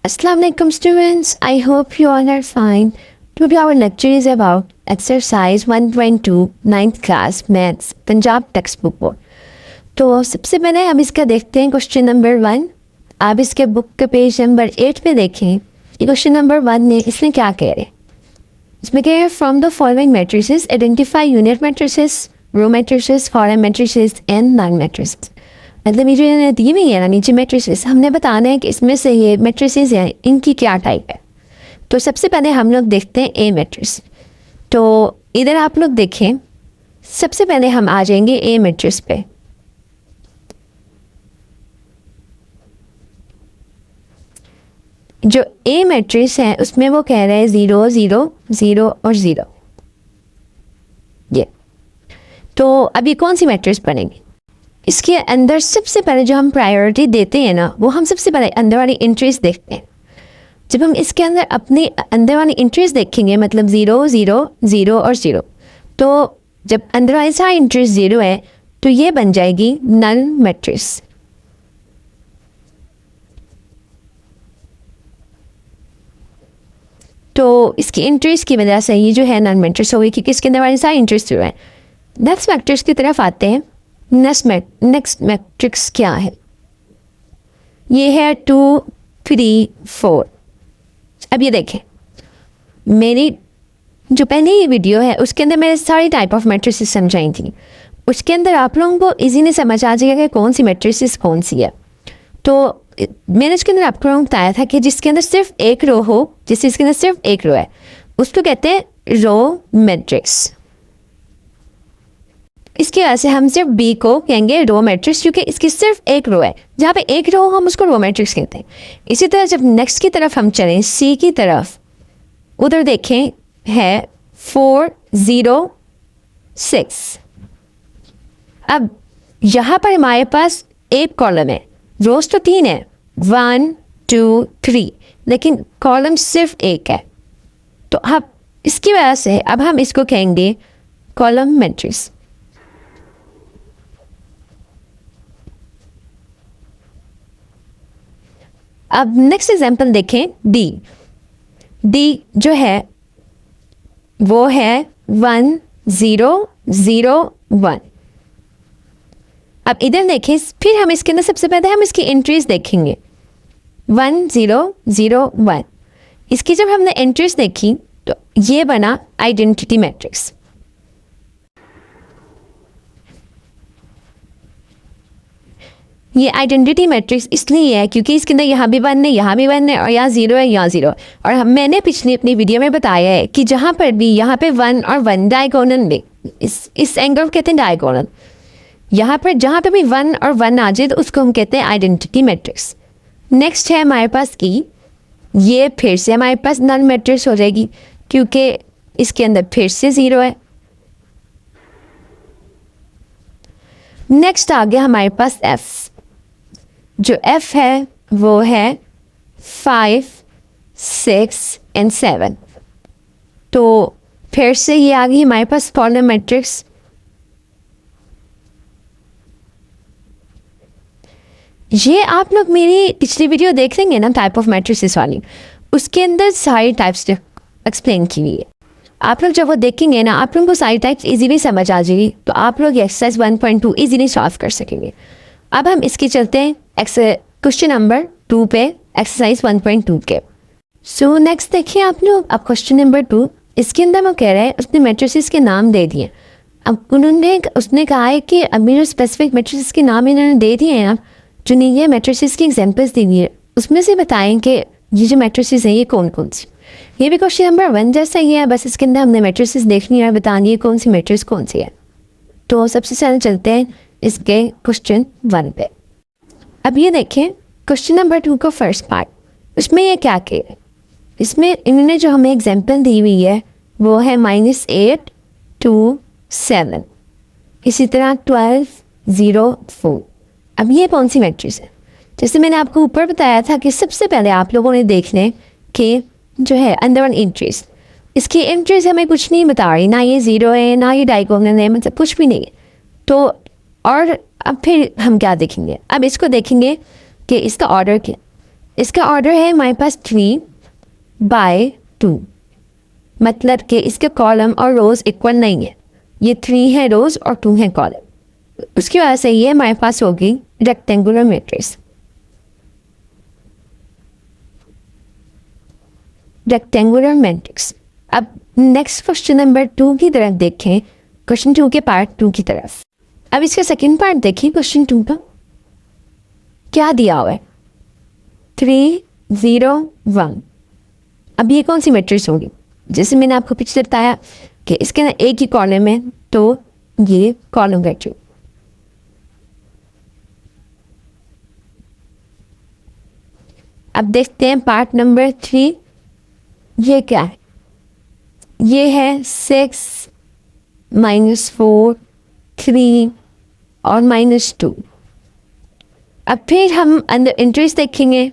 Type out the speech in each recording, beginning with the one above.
Assalamualaikum students, I hope you all are fine. Today our lecture is about exercise 1.2 9th class maths Punjab text book board. तो सबसे पहले हम इसका देखते हैं क्वेश्चन नंबर 1। आप इसके बुक के पेज नंबर 8 पे देखें। ये क्वेश्चन नंबर 1 में इसमें क्या कह रहे हैं, इसमें कह रहे हैं from the following matrices identify unit matrices, row matrices, column matrices and non matrices. मतलब ये जो दी हुई है ना नीचे मैट्रिसेस, हमने बताना है कि इसमें से ये मैट्रिसेस हैं इनकी क्या टाइप है। तो सबसे पहले हम लोग देखते हैं ए मैट्रिक्स। तो इधर आप लोग देखें, सबसे पहले हम आ जाएंगे ए मैट्रिक्स पे। जो ए मैट्रिक्स है उसमें वो कह रहा है 0 0 0 और 0। ये तो अभी कौन सी मैट्रिक्स बनेगी, इसके अंदर सबसे पहले जो हम प्रायोरिटी देते हैं ना, वो हम सबसे पहले अंदर वाली इंट्रीज देखते हैं। जब हम इसके अंदर अपने अंदर वाली इंट्रीज देखेंगे, मतलब 0 0 0 और 0, तो जब अंदर वाली सारी इंट्रीज 0 है तो ये बन जाएगी नल मैट्रिक्स। तो इसकी इंट्रीज की वजह से ये जो है नल मैट्रिक्स होगी, क्योंकि इसके अंदर वाली सारी इंट्रीज 0 है। नेक्स्ट मैट्रिक्स की तरफ आते हैं। नेक्स्ट मैट्रिक्स क्या है, ये है 2 3 4। अब ये देखें, मेरी जो पहले ये वीडियो है उसके अंदर मैंने सारी टाइप ऑफ मैट्रिसेस समझाई थी। उसके अंदर आप लोगों को इजीली समझ आ जाएगा कि कौन सी मैट्रिसेस कौन सी है। तो मैंने उसके अंदर आप लोगों को बताया था कि जिसके अंदर सिर्फ एक रो हो, जिसके अंदर सिर्फ एक रो है, उसको कहते हैं रो मैट्रिक्स। इसकी वजह से हम सिर्फ बी को कहेंगे रो मैट्रिक्स, क्योंकि इसकी सिर्फ एक रो है। जहाँ पे एक रो हम उसको रो मैट्रिक्स कहते हैं। इसी तरह जब नेक्स्ट की तरफ हम चलें, सी की तरफ, उधर देखें है 4 0 6। अब यहाँ पर हमारे पास एक कॉलम है, रोज तो 3 है, 1 2 3, लेकिन कॉलम सिर्फ एक है। तो अब इसकी वजह से अब हम इसको कहेंगे कॉलम मैट्रिक्स। अब नेक्स्ट एग्जाम्पल देखें, डी जो है वो है 1 0 0 1। अब इधर देखें, फिर हम इसके अंदर सबसे पहले हम इसकी एंट्रीज देखेंगे 1 0 0 1। इसकी जब हमने एंट्रीज देखी तो ये बना आइडेंटिटी मैट्रिक्स। ये आइडेंटिटी मैट्रिक्स इसलिए है क्योंकि इसके अंदर यहाँ भी 1 है, यहाँ भी 1 है, और यहाँ 0 है, यहाँ 0। और मैंने पिछली अपनी वीडियो में बताया है कि जहाँ पर भी यहाँ पे 1 और 1 डायगोनल में, इस एंगल को कहते हैं डायगोनल। यहाँ पर जहाँ पे भी 1 और 1 आ जाए तो उसको हम कहते हैं आइडेंटिटी मैट्रिक्स। नेक्स्ट है हमारे पास ई। ये फिर से हमारे पास नल मैट्रिक्स हो जाएगी, क्योंकि इसके अंदर फिर से 0 है। नेक्स्ट आ गया हमारे पास एफ। जो एफ है वो है 5 6 एंड 7। तो फिर से ये आ गई हमारे पास कॉलम मैट्रिक्स। ये आप लोग मेरी पिछली वीडियो देख लेंगे ना टाइप ऑफ मैट्रिक्स वाली, उसके अंदर सारी टाइप्स एक्सप्लेन की हुई है। आप लोग जब वो देखेंगे ना, आप लोगों को सारी टाइप्स इजीली समझ आ जाएगी, तो आप लोग एक्सरसाइज 1.2 इजीली सॉल्व कर सकेंगे। अब हम इसकी चलते हैं क्वेश्चन नंबर 2 पे, एक्सरसाइज 1.2 के। सो नेक्स्ट देखिए आप लोग, अब क्वेश्चन नंबर 2, इसके अंदर वो कह रहे हैं उसने मैट्रिसेस के नाम दे दिए। अब उसने कहा है कि अभी जो स्पेसिफिक मैट्रिसेस के नाम इन्होंने दे दिए हैं, जो नहीं है मैट्रिसेस की एग्जाम्पल्स दी हुई है, उसमें से बताएं कि ये जो मैट्रिसेस हैं ये कौन कौन सी। ये भी क्वेश्चन नंबर 1 जैसा ही है, बस इसके अंदर हमने मैट्रिसेस देखनी है, बतानी है कौन सी मैट्रिक्स कौन सी है। तो सबसे पहले चलते हैं इसके क्वेश्चन 1 पे। अब ये देखें क्वेश्चन नंबर 2 का फर्स्ट पार्ट, उसमें ये क्या कह रहे, इसमें इन्होंने जो हमें एग्जाम्पल दी हुई है वो है -8 2 7, इसी तरह 12 0 4। अब ये कौन सी मैट्रिक्स है? जैसे मैंने आपको ऊपर बताया था कि सबसे पहले आप लोगों ने देखने कि जो है अंदर वन इंट्रीज, इसकी इंट्रीज हमें कुछ नहीं बता रही, ना ये 0 है ना ये डायगोनल है, मतलब कुछ भी नहीं है। तो और अब फिर हम क्या देखेंगे, अब इसको देखेंगे कि इसका ऑर्डर क्या। इसका ऑर्डर है हमारे पास 3/2, मतलब कि इसके कॉलम और रोज़ इक्वल नहीं है। ये 3 है रोज़ और 2 है कॉलम। उसकी वजह से ये हमारे पास होगी रेक्टेंगुलर मैट्रिक्स। Rectangular matrix. अब नेक्स्ट क्वेश्चन नंबर 2 की तरफ देखें, क्वेश्चन 2 के पार्ट 2 की तरफ। अब इसका सेकंड पार्ट देखिए क्वेश्चन 2 का क्या दिया हुआ है, 3 0 1। अब ये कौन सी मैट्रिक्स होगी? जैसे मैंने आपको पिछले बताया कि इसके अंदर एक ही कॉलम है, तो ये कॉलम वेक्टर। अब देखते हैं पार्ट नंबर 3, ये क्या है? ये है 6 -4 3 और -2। अब फिर हम अंदर एंट्रीज देखेंगे,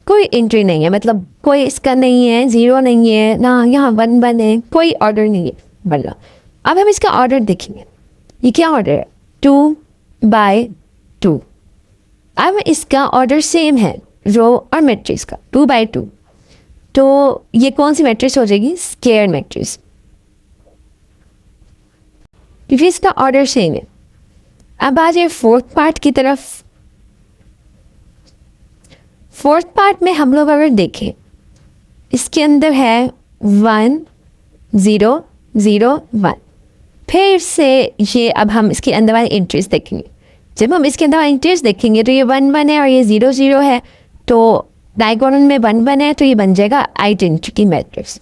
कोई एंट्री नहीं है, मतलब कोई इसका नहीं है, 0 नहीं है ना, यहाँ 1 1 है, कोई ऑर्डर नहीं है बल्ला। अब हम इसका ऑर्डर देखेंगे, ये क्या ऑर्डर है? 2/2। अब इसका ऑर्डर सेम है रो और मैट्रिक्स का, 2/2। तो ये कौन सी मैट्रिक्स हो जाएगी? स्क्वायर मैट्रिक्स, क्योंकि इसका ऑर्डर सेम है। अब आ जाए फोर्थ पार्ट की तरफ। फोर्थ पार्ट में हम लोग अगर देखें, इसके अंदर है 1 0 0 1। फिर से ये अब हम इसके अंदर वाले एंट्रीज देखेंगे। जब हम इसके अंदर वाले एंट्रीज देखेंगे तो ये 1 1 है और ये 0 0 है, तो डायगोनल में 1 1 है, तो ये बन जाएगा आइडेंटिटी मैट्रिक्स।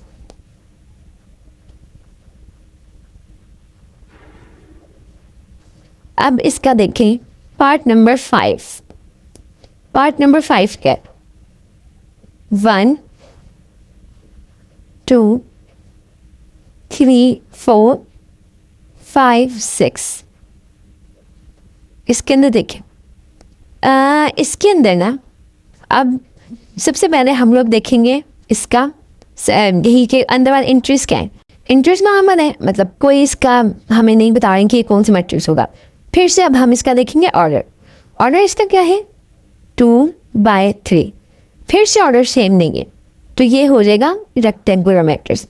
अब इसका देखें पार्ट नंबर 5। पार्ट नंबर 5 क्या है? 1 2 3 4 5 6। इसके अंदर देखें, इसके अंदर ना, अब सबसे पहले हम लोग देखेंगे इसका यही के अंदर वाला इंटरेस्ट क्या है। इंटरेस्ट नॉर्मल है, मतलब कोई इसका हमें नहीं बता रहे कि कौन सा मैट्रिक्स होगा। फिर से अब हम इसका देखेंगे ऑर्डर। ऑर्डर इसका क्या है? 2/3। फिर से ऑर्डर सेम नहीं है, तो ये हो जाएगा रेक्टेंगुलर मैट्रिक्स।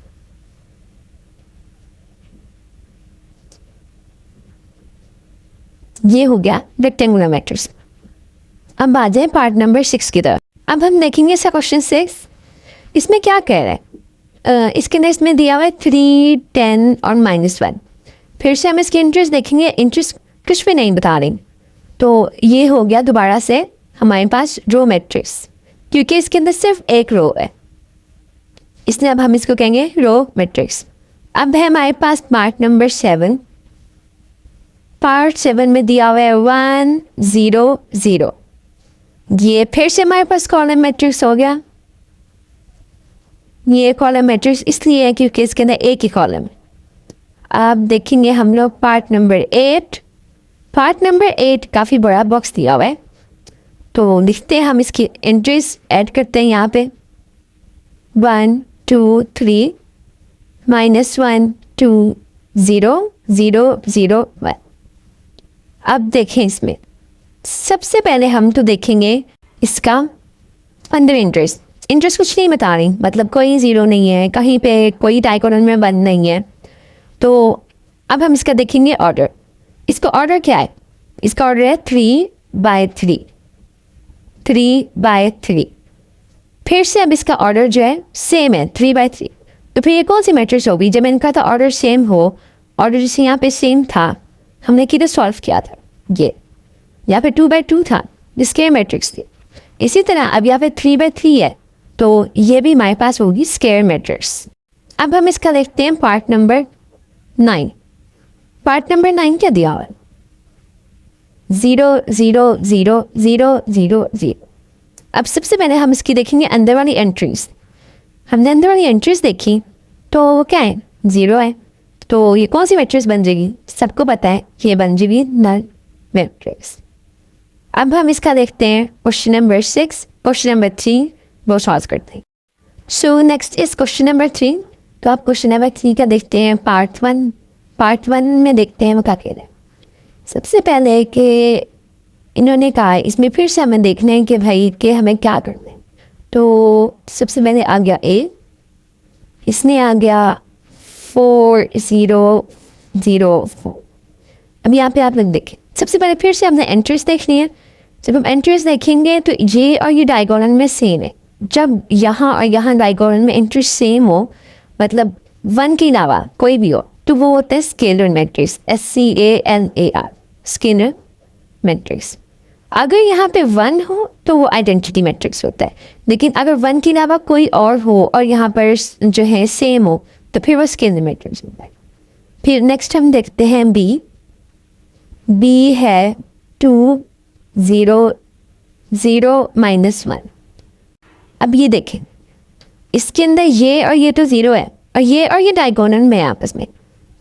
ये हो गया रेक्टेंगुलर मैट्रिक्स। अब आ जाए पार्ट नंबर 6 की तरफ। अब हम देखेंगे इसका क्वेश्चन 6। इसमें क्या कह रहा है? इसके नेक्स्ट में दिया हुआ है 3 10 और -1। फिर से हम इसके इंटरेस्ट देखेंगे, इंटरेस्ट कुछ भी नहीं बता रही, तो ये हो गया दोबारा से हमारे पास रो मैट्रिक्स, क्योंकि इसके अंदर सिर्फ एक रो है, इसलिए अब हम इसको कहेंगे रो मैट्रिक्स। अब है हमारे पास पार्ट नंबर 7। पार्ट 7 में दिया हुआ है 1 0 0। ये फिर से हमारे पास कॉलम मैट्रिक्स हो गया। ये कॉलम मैट्रिक्स इसलिए है क्योंकि इसके अंदर एक ही कॉलम है। अब देखेंगे हम लोग पार्ट नंबर 8। पार्ट नंबर 8 काफ़ी बड़ा बॉक्स दिया हुआ है, तो लिखते हैं हम इसकी एंट्रीज ऐड करते हैं यहाँ पे। 1 2 3 -1 2 0 0 0 1। अब देखें, इसमें सबसे पहले हम तो देखेंगे इसका अंदर इंटरेस्ट। इंटरेस्ट कुछ नहीं बता रही, मतलब कोई 0 नहीं है, कहीं पे कोई डायगोनल में 1 नहीं है। तो अब हम इसका देखेंगे ऑर्डर। इसका ऑर्डर क्या है? इसका ऑर्डर है 3/3। 3/3। फिर से अब इसका ऑर्डर जो है सेम है 3/3। तो फिर ये कौन सी मैट्रिक्स होगी? जब इनका तो ऑर्डर सेम हो, ऑर्डर जैसे यहाँ पे सेम था, हमने किधर सॉल्व किया था? ये यहाँ पे 2/2 था, स्क्वायर मैट्रिक्स थी। इसी तरह अब यहाँ पे 3/3 है, तो ये भी हमारे पास होगी स्क्वायर मैट्रिक्स। अब हम इसका देखते हैं पार्ट नंबर 9। पार्ट नंबर 9 क्या दिया हुआ है? 0 0 0 0 0 0। अब सबसे पहले हम इसकी देखेंगे अंदर वाली एंट्रीज। हमने अंदर वाली एंट्रीज देखी, तो वो क्या है? 0 है, तो ये कौन सी मैट्रिक्स बन जाएगी? सबको पता है कि ये बन जाएगी नल मैट्रिक्स। अब हम इसका देखते हैं क्वेश्चन नंबर 6। क्वेश्चन नंबर 3 वो सॉल्व करते हैं। So next is question number 3। तो आप क्वेश्चन नंबर 3 का देखते हैं पार्ट 1। पार्ट 1 में देखते हैं वो क्या कह रहे हैं। सबसे पहले कि इन्होंने कहा, इसमें फिर से हमें देखना है कि भाई कि हमें क्या करना है। तो सबसे पहले आ गया ए, इसमें आ गया 4 0 0 4। अब यहाँ पे आप लोग देखें, सबसे पहले फिर से हमने एंट्रीज देखनी है। जब हम एंट्रीज देखेंगे तो ये और ये डायगोनल में सेम है। जब यहाँ और यहाँ डायगोनल में एंट्रीज सेम हो, मतलब 1 के अलावा कोई भी हो, तो वो होता है scalar matrix, SCALAR, scalar matrix. अगर यहाँ पे 1 हो तो वो आइडेंटिटी मैट्रिक्स होता है, लेकिन अगर 1 के अलावा कोई और हो और यहाँ पर जो है सेम हो तो फिर वो स्केलर मैट्रिक्स होता है। फिर नेक्स्ट हम देखते हैं बी है 2 0 0 -1। अब ये देखें, इसके अंदर ये और ये तो 0 है और ये डायगोनल में है आपस में,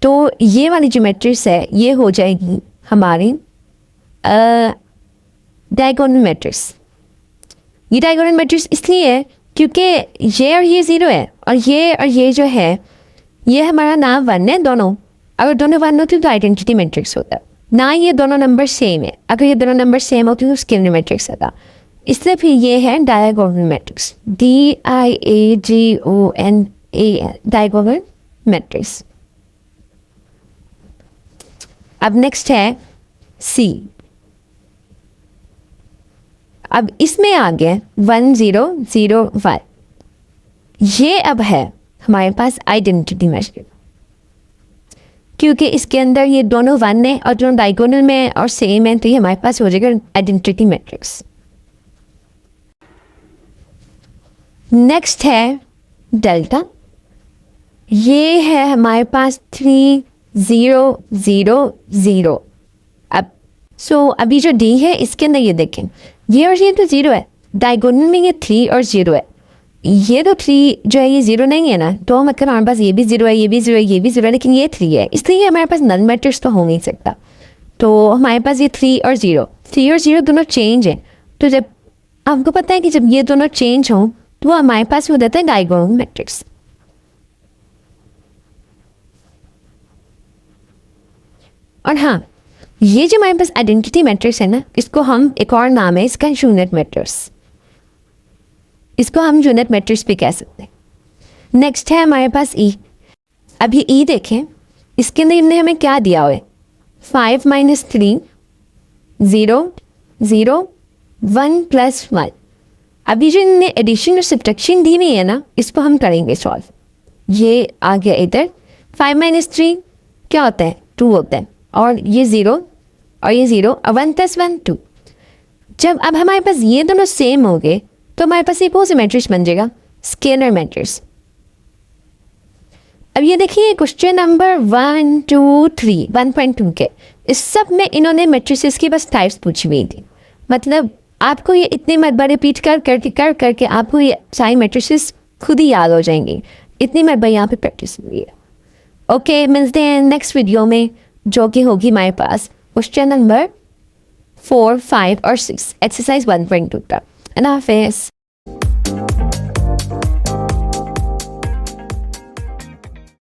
तो ये वाली जो मैट्रिक्स है ये हो जाएगी हमारी डायगोनल मैट्रिक्स। ये डायगोनल मैट्रिक्स इसलिए है क्योंकि ये और ये 0 है और ये जो है ये हमारा नाम 1 है दोनों। अगर दोनों 1 होते तो आइडेंटिटी मैट्रिक्स होता ना, ये दोनों नंबर सेम है। अगर ये दोनों नंबर सेम होते तो स्केलर मैट्रिक्स होता। इसलिए फिर ये है diagonal matrix, DIAGONAL, diagonal matrix. अब नेक्स्ट है सी। अब इसमें आ गया 1 0 0 1। ये अब है हमारे पास आइडेंटिटी मैट्रिक्स, क्योंकि इसके अंदर ये दोनों 1 है और दोनों डायगोनल में है और सेम है, तो ये हमारे पास हो जाएगा आइडेंटिटी मैट्रिक्स। नेक्स्ट है डेल्टा। ये है हमारे पास 3 0 0 0। अब अभी जो डी है इसके अंदर ये देखें, ये और ये तो 0 है, डायगोनल में ये 3 और 0 है। ये तो 3 जो है ये 0 नहीं है ना, तो मतलब हमारे पास ये भी 0 है, ये भी 0 है, ये भी 0 है, लेकिन ये 3 है, इसलिए हमारे पास नल मैट्रिक्स तो हो नहीं सकता। तो हमारे पास ये 3 और 0 दोनों चेंज है। तो जब आपको पता है कि जब ये दोनों चेंज हों तो हमारे पास हो जाता है डायगोनल मैट्रिक्स। और हाँ, ये जो हमारे पास आइडेंटिटी मैट्रिक्स है ना, इसको हम एक और नाम है इसका यूनिट मैट्रिक्स, इसको हम यूनिट मैट्रिक्स भी कह सकते हैं। नेक्स्ट है हमारे पास ई। अब ये ई देखें, इसके अंदर इनने हमें क्या दिया हुआ है, 5 - 3 0 0 1 + 1। अभी जो इनने एडिशन और सब्ट्रैक्शन दी हुई है ना, इसको हम करेंगे सॉल्व। ये आ गया इधर, 5 - 3 क्या होता है, 2 होता है, और ये 0 और ये 0 और 1 + 1 2। जब अब हमारे पास ये दोनों सेम हो गए तो हमारे पास एक कौन मैट्रिक्स बन जाएगा, स्केलर मैट्रिक्स। अब ये देखिए क्वेश्चन नंबर 1 2 3 1.2 के इस सब में इन्होंने मैट्रिसेस की बस टाइप्स पूछी हुई थी। मतलब आपको ये इतने मरतबा रिपीट कर करके आपको ये सारी मैट्रिसेस खुद ही याद हो जाएंगी, इतनी मरतबा यहाँ पे प्रैक्टिस हुई है। ओके, मिलते हैं नेक्स्ट वीडियो में, जो कि होगी हमारे पास क्वेश्चन नंबर 4 5 और 6 एक्सरसाइज 1.2 का। अल्लाह हाफिज़।